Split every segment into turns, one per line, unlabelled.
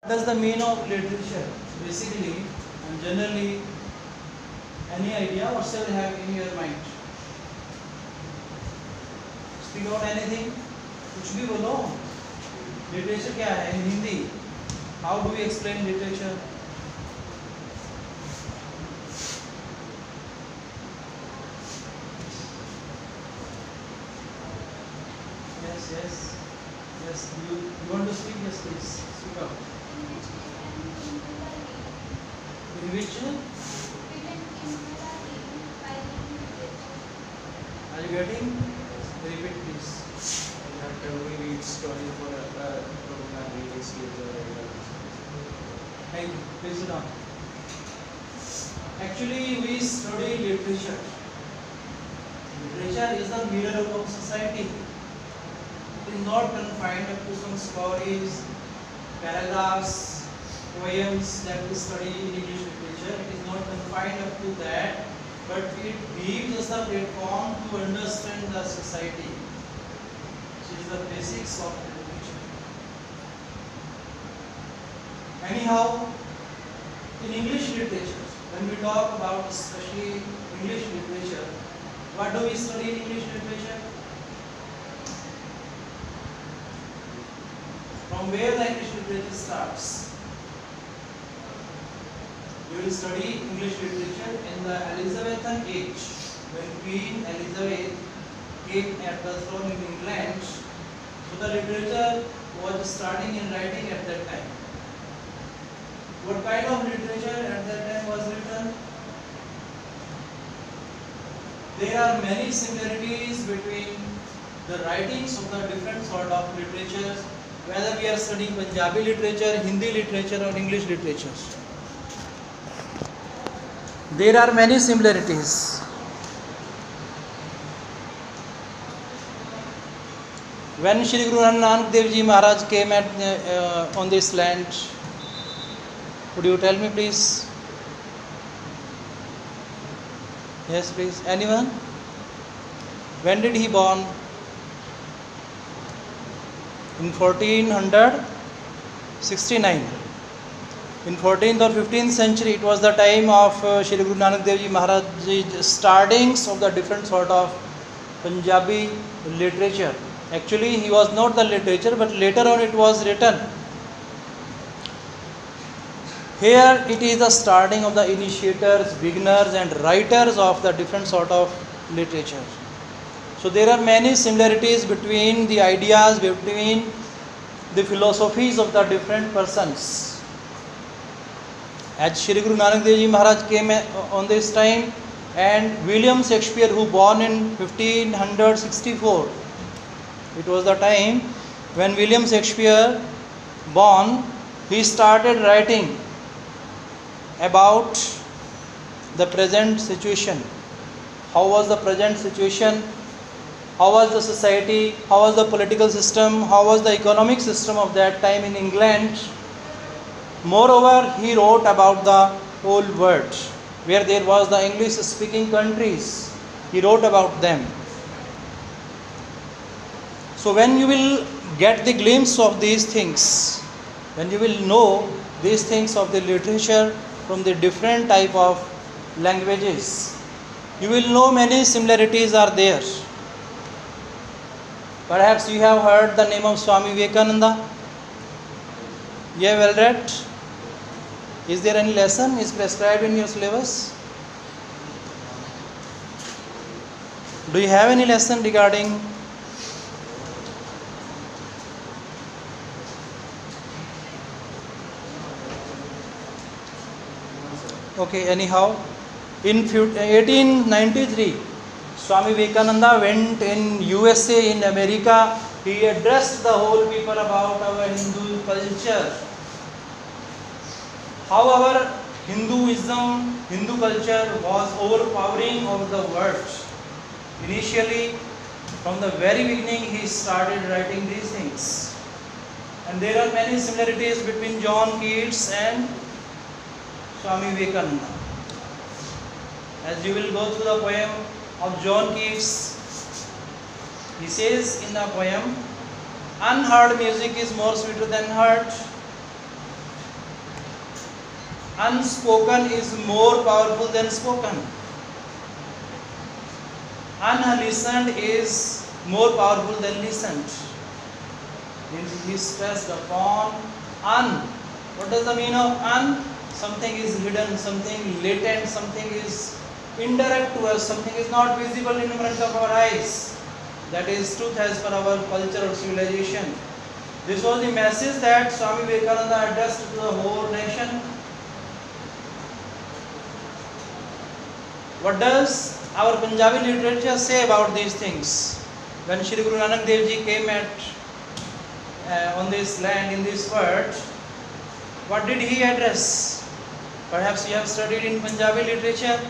What is the meaning of literature? Basically and generally, any idea what shall have in your mind? Speak out anything. कुछ भी बोलो. Literature क्या है in Hindi? How do we explain literature? Yes. You want to speak? Yes, please. Speak out. In which? Are you getting? Repeat, please.
We read stories for program reading literature.
Thank you. Please sit down. Actually, we study literature. Literature is the mirror of society. It is not confined up to some stories, paragraphs, poems that we study in English literature. It is not confined up to that, but it gives us the platform to understand the society. This is the basics of literature. Anyhow, in English literature, when we talk about especially English literature, what do we study in English literature? From where the English literature starts? You will study English literature in the Elizabethan age, when Queen Elizabeth came at the throne in England. So the literature was starting in writing at that time. What kind of literature at that time was written? There are many similarities between the writings of the different sort of literatures, whether we are studying Punjabi literature, Hindi literature or English literature. There are many similarities. When Shri Guru Nanak Dev Ji Maharaj came on this land, would you tell me please? Yes, please. Anyone? When did he born? In 1469. In 14th or 15th century, it was the time of Shri Guru Nanak Dev Ji Maharaj Ji's startings of the different sort of Punjabi literature. Actually, he was not the literature, but later on it was written. Here it is the starting of the initiators, beginners and writers of the different sort of literature. So there are many similarities between the ideas, between the philosophies of the different persons. As Shri Guru Nanak Dev Ji Maharaj came on this time, and William Shakespeare, who born in 1564, it was the time when William Shakespeare born, he started writing about the present situation. How was the present situation? How was the society? How was the political system? How was the economic system of that time in England? Moreover, he wrote about the whole world, where there was the English speaking countries. He wrote about them. So when you will get the glimpse of these things, when you will know these things of the literature from the different type of languages, you will know many similarities are there. Perhaps you have heard the name of Swami Vivekananda. You have well read. Is there any lesson is prescribed in your syllabus? Do you have any lesson regarding? Okay, anyhow, in 1893, Swami Vivekananda went in USA, in America. He addressed the whole people about our Hindu culture. However, Hinduism, Hindu culture was overpowering over the world. Initially, from the very beginning, he started writing these things. And there are many similarities between John Keats and Swami Vivekananda. As you will go through the poem of John Keats, he says in the poem, unheard music is more sweeter than heard. Unspoken is more powerful than spoken. Unlistened is more powerful than listened. He stressed upon un. What does the mean of un? Something is hidden, something latent, something is indirect to us, something is not visible in front of our eyes. That is truth as per our culture or civilization. This was the message that Swami Vivekananda addressed to the whole nation. What does our Punjabi literature say about these things? When Shri Guru Nanak Dev Ji came on this land, in this world, what did he address? Perhaps you have studied in Punjabi literature.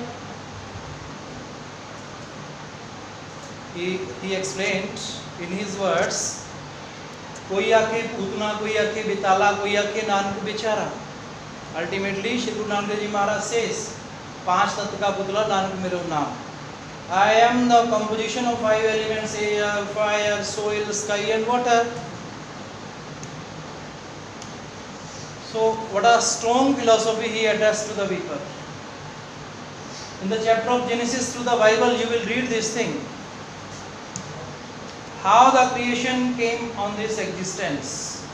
He explained in his words, कोई आके पूतना, कोई आके बिताला, कोई आके नानक बेचारा. Ultimately, Shri Guru Nanak Dev Ji Maharaj says, पांच तत्व का पुतला नानक मेरो नाम. I am the composition of five elements: air, fire, soil, sky and water. So what a strong philosophy he addressed to the people. In the chapter of Genesis through the Bible, you will read this thing. How the creation came on this existence.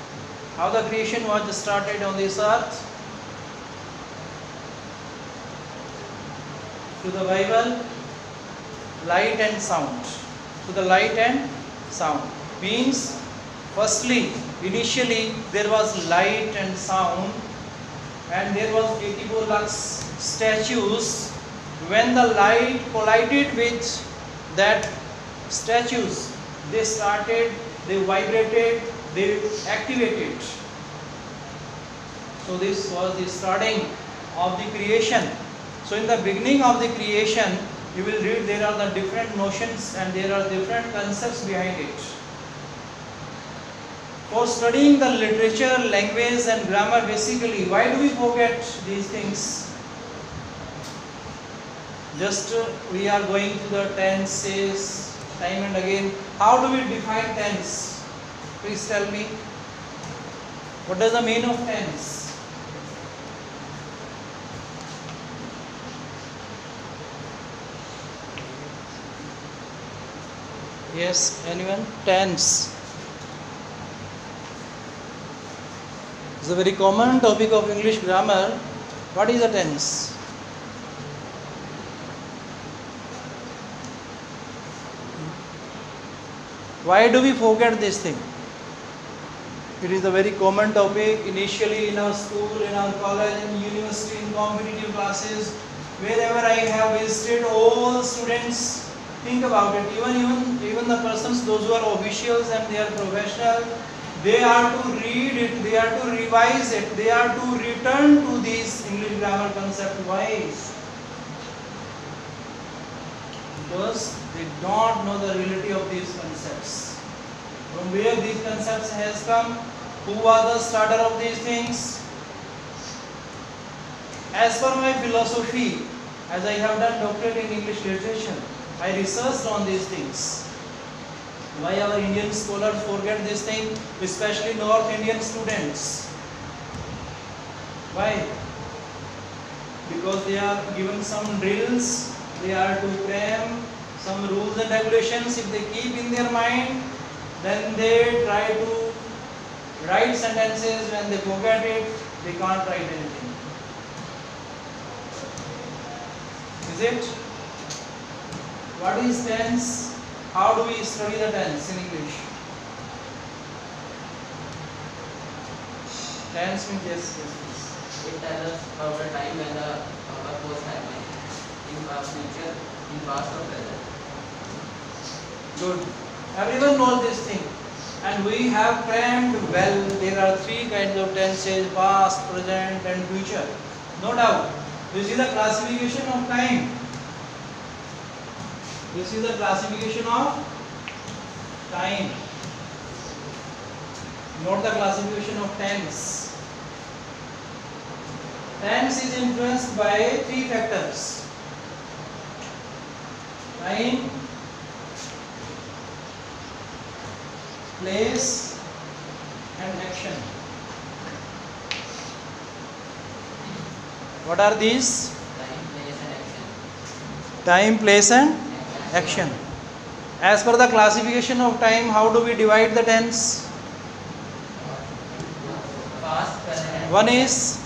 How the creation was started on this earth. Through the Bible, light and sound. To the light and sound means, firstly, initially there was light and sound, and there was 84 lakhs statues. When the light collided with that statues, they started, they vibrated, they activated. So this was the starting of the creation. So in the beginning of the creation, you will read there are the different notions and there are different concepts behind it. For studying the literature, language and grammar basically, why do we forget these things? Just we are going to the tenses time and again. How do we define tense? Please tell me. What does the mean of tense? Yes, anyone? Tense. It's a very common topic of English grammar. What is a tense? Why do we forget this thing? It is a very common topic initially in our school, in our college, in university, in competitive classes. Wherever I have visited, all students think about it. Even the persons, those who are officials and they are professional, they are to read it, they are to revise it, they are to return to these English grammar concept. Why? Because they don't know the reality of these concepts. From where these concepts has come? Who was the starter of these things? As per my philosophy, as I have done doctorate in English literature, I researched on these things. Why our Indian scholars forget this thing, especially North Indian students? Why? Because they are given some drills, they are to cram some rules and regulations. If they keep in their mind, then they try to write sentences. When they forget it, they can't write anything. Is it? What is tense? How do we study the tense in English? Tense means yes.
It tells us about the time when the work was happening in our future, in past or present.
Good. Everyone knows this thing. And we have crammed well. There are three kinds of tenses: past, present and future. No doubt. This is the classification of time. This is the classification of time, not the classification of tense. Tense is influenced by three factors: time, place and action. What are these?
Time, place and action.
Time, place and action. As per the classification of time, how do we divide the tense?
Past, present.
One is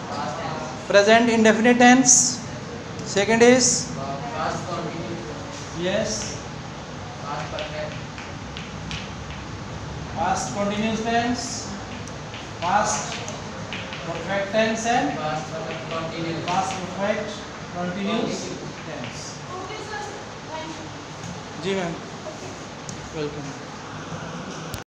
Past tense.
present indefinite tense. Second is
Past continuous.
yes,
Past perfect.
past continuous tense, past perfect tense and
Past perfect continuous.
past perfect continuous tense.
Okay, sir. Thank you.
जी ma'am, welcome.